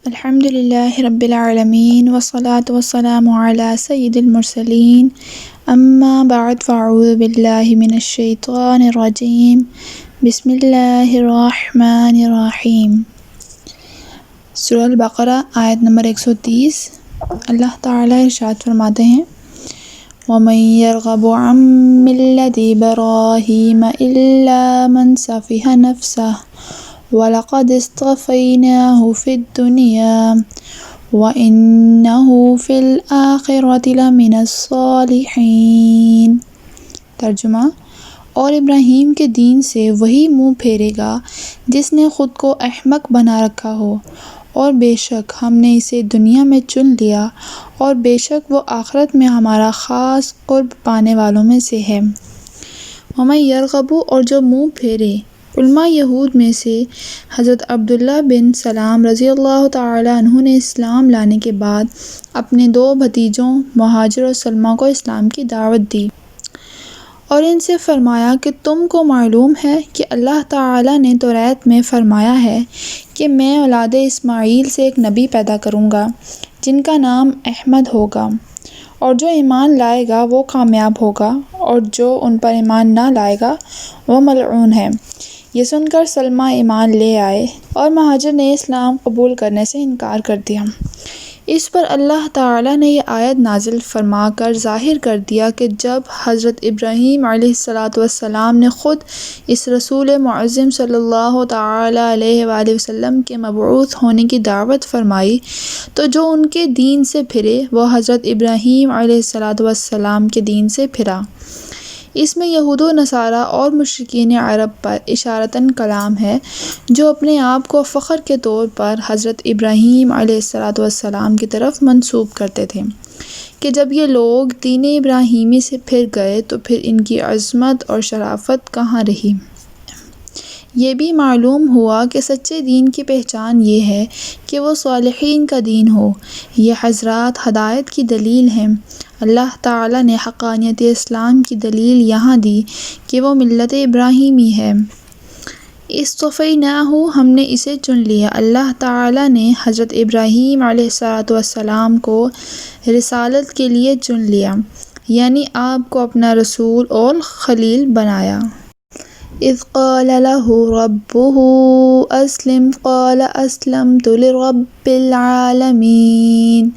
الحمد للہ رب العالمین والصلاة والسلام علی سید المرسلین اما بعد فاعوذ باللہ من الشیطان الرجیم بسم اللہ الرحمن الرحیم۔ سورہ البقرہ آیت نمبر 130۔ اللہ تعالیٰ ارشاد فرماتے ہیں وَمَن يَرْغَبُ عَن مِّلَّةِ إِبْرَاهِيمَ إِلَّا مَن سَفِهَ نَفْسَهُ وَلَقَدِ اصْطَفَيْنَاهُ فِي الدُّنْيَا وَإِنَّهُ فِي الْآخِرَةِ لَمِنَ الصَّالِحِينَ۔ ترجمہ: اور ابراہیم کے دین سے وہی منہ پھیرے گا جس نے خود کو احمق بنا رکھا ہو، اور بے شک ہم نے اسے دنیا میں چن لیا، اور بے شک وہ آخرت میں ہمارا خاص قرب پانے والوں میں سے ہے۔ وَمَن يَرْغَبُ، اور جو منہ پھیرے۔ علماء یہود میں سے حضرت عبداللہ بن سلام رضی اللہ تعالی عنہ نے اسلام لانے کے بعد اپنے 2 بھتیجوں مہاجر اور سلمہ کو اسلام کی دعوت دی، اور ان سے فرمایا کہ تم کو معلوم ہے کہ اللہ تعالی نے توریت میں فرمایا ہے کہ میں اولاد اسماعیل سے ایک نبی پیدا کروں گا جن کا نام احمد ہوگا، اور جو ایمان لائے گا وہ کامیاب ہوگا، اور جو ان پر ایمان نہ لائے گا وہ ملعون ہے۔ یہ سن کر سلمہ ایمان لے آئے، اور مہاجر نے اسلام قبول کرنے سے انکار کر دیا۔ اس پر اللہ تعالیٰ نے یہ آیت نازل فرما کر ظاہر کر دیا کہ جب حضرت ابراہیم علیہ السلام نے خود اس رسول معظم صلی اللہ تعالی علیہ وآلہ وسلم کے مبعوث ہونے کی دعوت فرمائی تو جو ان کے دین سے پھرے وہ حضرت ابراہیم علیہ السلام کے دین سے پھرا۔ اس میں یہود و نصارہ اور مشرکین عرب پر اشارتاً کلام ہے جو اپنے آپ کو فخر کے طور پر حضرت ابراہیم علیہ السلام کی طرف منسوب کرتے تھے کہ جب یہ لوگ دین ابراہیمی سے پھر گئے تو پھر ان کی عظمت اور شرافت کہاں رہی۔ یہ بھی معلوم ہوا کہ سچے دین کی پہچان یہ ہے کہ وہ صالحین کا دین ہو۔ یہ حضرات ہدایت کی دلیل ہیں۔ اللہ تعالیٰ نے حقانیت اسلام کی دلیل یہاں دی کہ وہ ملت ابراہیمی ہے۔ اصطفیناہ، ہم نے اسے چن لیا۔ اللہ تعالیٰ نے حضرت ابراہیم علیہ السلام کو رسالت کے لیے چن لیا، یعنی آپ کو اپنا رسول اور خلیل بنایا۔ اذ قال له ربه اسلم قال اسلمت لرب العالمین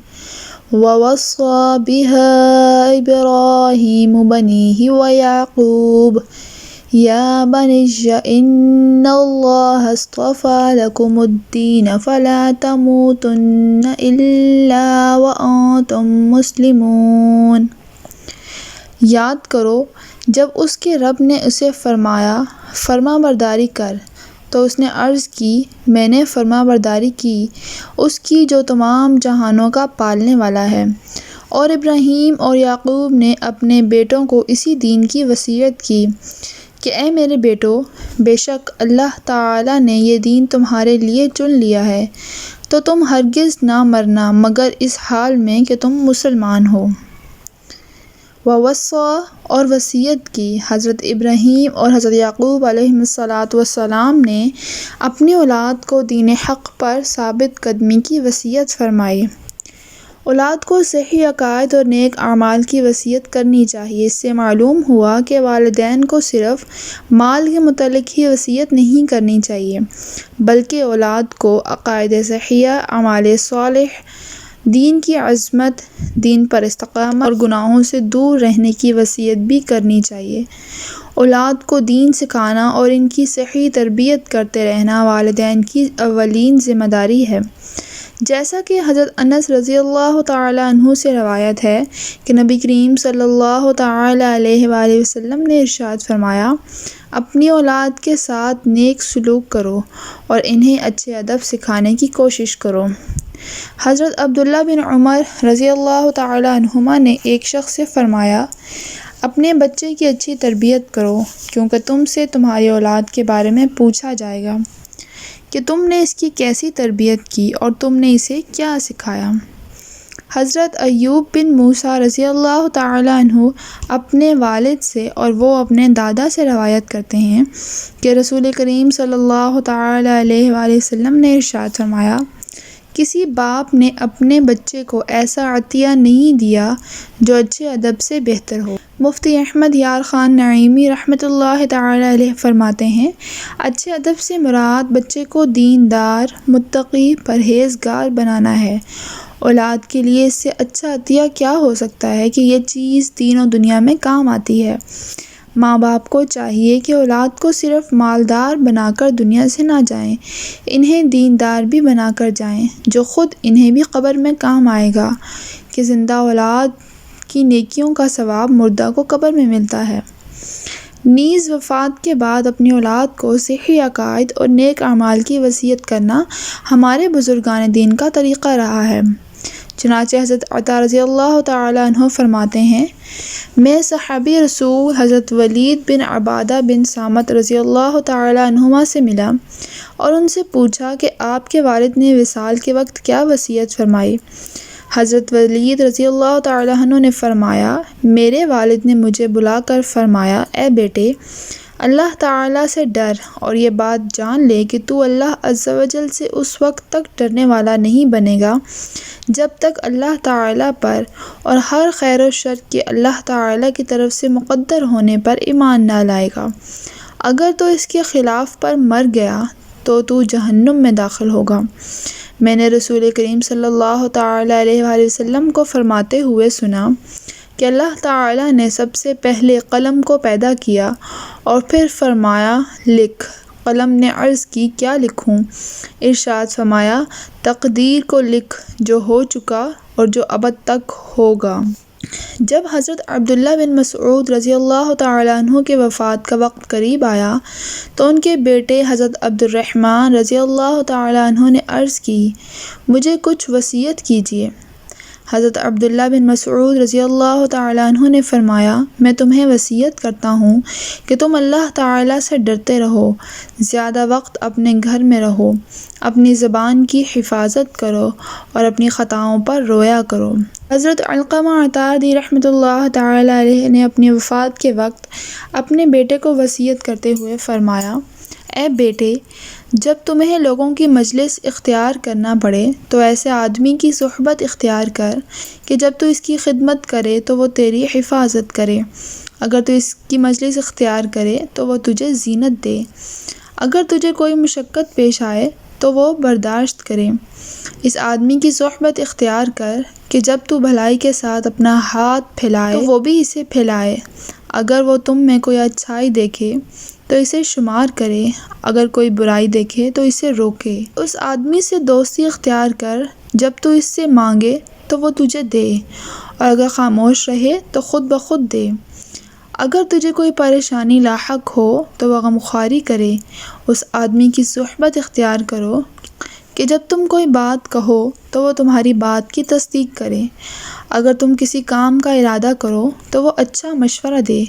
ووصى بها ابراہیم بنیہ ویعقوب یا بنی ان اللہ اصطفى لکم الدین فلا تموتن الا وانتم مسلمون۔ یاد کرو جب اس کے رب نے اسے فرمایا فرما برداری کر، تو اس نے عرض کی میں نے فرما برداری کی اس کی جو تمام جہانوں کا پالنے والا ہے۔ اور ابراہیم اور یعقوب نے اپنے بیٹوں کو اسی دین کی وصیت کی کہ اے میرے بیٹو، بے شک اللہ تعالیٰ نے یہ دین تمہارے لیے چن لیا ہے، تو تم ہرگز نہ مرنا مگر اس حال میں کہ تم مسلمان ہو۔ ووصّیٰ، اور وصیت کی حضرت ابراہیم اور حضرت یعقوب علیہ السلام نے اپنی اولاد کو دین حق پر ثابت قدمی کی وصیت فرمائی۔ اولاد کو صحیح عقائد اور نیک اعمال کی وصیت کرنی چاہیے۔ اس سے معلوم ہوا کہ والدین کو صرف مال کے متعلق ہی وصیت نہیں کرنی چاہیے بلکہ اولاد کو عقائد صحیحہ، اعمال صالح، دین کی عظمت، دین پر استقامت اور گناہوں سے دور رہنے کی وصیت بھی کرنی چاہیے۔ اولاد کو دین سکھانا اور ان کی صحیح تربیت کرتے رہنا والدین کی اولین ذمہ داری ہے۔ جیسا کہ حضرت انس رضی اللہ تعالی عنہ سے روایت ہے کہ نبی کریم صلی اللہ تعالی علیہ وآلہ وسلم نے ارشاد فرمایا اپنی اولاد کے ساتھ نیک سلوک کرو اور انہیں اچھے ادب سکھانے کی کوشش کرو۔ حضرت عبداللہ بن عمر رضی اللہ تعالی عنہما نے ایک شخص سے فرمایا اپنے بچے کی اچھی تربیت کرو کیونکہ تم سے تمہاری اولاد کے بارے میں پوچھا جائے گا کہ تم نے اس کی کیسی تربیت کی اور تم نے اسے کیا سکھایا۔ حضرت ایوب بن موسیٰ رضی اللہ تعالی عنہ اپنے والد سے اور وہ اپنے دادا سے روایت کرتے ہیں کہ رسول کریم صلی اللہ تعالی علیہ وآلہ وسلم نے ارشاد فرمایا کسی باپ نے اپنے بچے کو ایسا عطیہ نہیں دیا جو اچھے ادب سے بہتر ہو۔ مفتی احمد یار خان نعیمی رحمۃ اللہ تعالی علیہ فرماتے ہیں، اچھے ادب سے مراد بچے کو دیندار، متقی، پرہیزگار بنانا ہے۔ اولاد کے لیے اس سے اچھا عطیہ کیا ہو سکتا ہے کہ یہ چیز دین و دنیا میں کام آتی ہے۔ ماں باپ کو چاہیے کہ اولاد کو صرف مالدار بنا کر دنیا سے نہ جائیں، انہیں دیندار بھی بنا کر جائیں، جو خود انہیں بھی قبر میں کام آئے گا کہ زندہ اولاد کی نیکیوں کا ثواب مردہ کو قبر میں ملتا ہے۔ نیز وفات کے بعد اپنی اولاد کو صحیح عقائد اور نیک اعمال کی وصیت کرنا ہمارے بزرگان دین کا طریقہ رہا ہے۔ چنانچہ حضرت عطا رضی اللہ تعالیٰ عنہ فرماتے ہیں، میں صحابی رسول حضرت ولید بن عبادہ بن صامت رضی اللہ تعالیٰ عنہما سے ملا اور ان سے پوچھا کہ آپ کے والد نے وصال کے وقت کیا وصیت فرمائی؟ حضرت ولید رضی اللہ تعالیٰ عنہ نے فرمایا، میرے والد نے مجھے بلا کر فرمایا، اے بیٹے، اللہ تعالیٰ سے ڈر اور یہ بات جان لے کہ تو اللہ عز و جل سے اس وقت تک ڈرنے والا نہیں بنے گا جب تک اللہ تعالیٰ پر اور ہر خیر و شر کے اللہ تعالیٰ کی طرف سے مقدر ہونے پر ایمان نہ لائے گا۔ اگر تو اس کے خلاف پر مر گیا تو جہنم میں داخل ہوگا۔ میں نے رسول کریم صلی اللہ تعالیٰ علیہ وآلہ وسلم کو فرماتے ہوئے سنا کہ اللہ تعالیٰ نے سب سے پہلے قلم کو پیدا کیا اور پھر فرمایا، لکھ۔ قلم نے عرض کی، کیا لکھوں؟ ارشاد فرمایا، تقدیر کو لکھ، جو ہو چکا اور جو ابد تک ہوگا۔ جب حضرت عبداللہ بن مسعود رضی اللہ تعالیٰ عنہ کے وفات کا وقت قریب آیا تو ان کے بیٹے حضرت عبد الرحمن رضی اللہ تعالیٰ عنہ نے عرض کی، مجھے کچھ وصیت کیجیے۔ حضرت عبداللہ بن مسعود رضی اللہ تعالیٰ عنہ نے فرمایا، میں تمہیں وصیت کرتا ہوں کہ تم اللہ تعالیٰ سے ڈرتے رہو، زیادہ وقت اپنے گھر میں رہو، اپنی زبان کی حفاظت کرو اور اپنی خطاؤں پر رویا کرو۔ حضرت علقمہ عطاردی رحمۃ اللہ تعالیٰ علیہ نے اپنی وفات کے وقت اپنے بیٹے کو وصیت کرتے ہوئے فرمایا، اے بیٹے، جب تمہیں لوگوں کی مجلس اختیار کرنا پڑے تو ایسے آدمی کی صحبت اختیار کر کہ جب تو اس کی خدمت کرے تو وہ تیری حفاظت کرے، اگر تو اس کی مجلس اختیار کرے تو وہ تجھے زینت دے، اگر تجھے کوئی مشقت پیش آئے تو وہ برداشت کرے۔ اس آدمی کی صحبت اختیار کر کہ جب تو بھلائی کے ساتھ اپنا ہاتھ پھیلائے تو وہ بھی اسے پھیلائے، اگر وہ تم میں کوئی اچھائی دیکھے تو اسے شمار کرے، اگر کوئی برائی دیکھے تو اسے روکے۔ اس آدمی سے دوستی اختیار کر، جب تو اس سے مانگے تو وہ تجھے دے، اور اگر خاموش رہے تو خود بخود دے۔ اگر تجھے کوئی پریشانی لاحق ہو تو وہ غمخواری کرے۔ اس آدمی کی صحبت اختیار کرو کہ جب تم کوئی بات کہو تو وہ تمہاری بات کی تصدیق کرے، اگر تم کسی کام کا ارادہ کرو تو وہ اچھا مشورہ دے،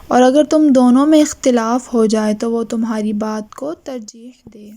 اور اگر تم دونوں میں اختلاف ہو جائے تو وہ تمہاری بات کو ترجیح دے۔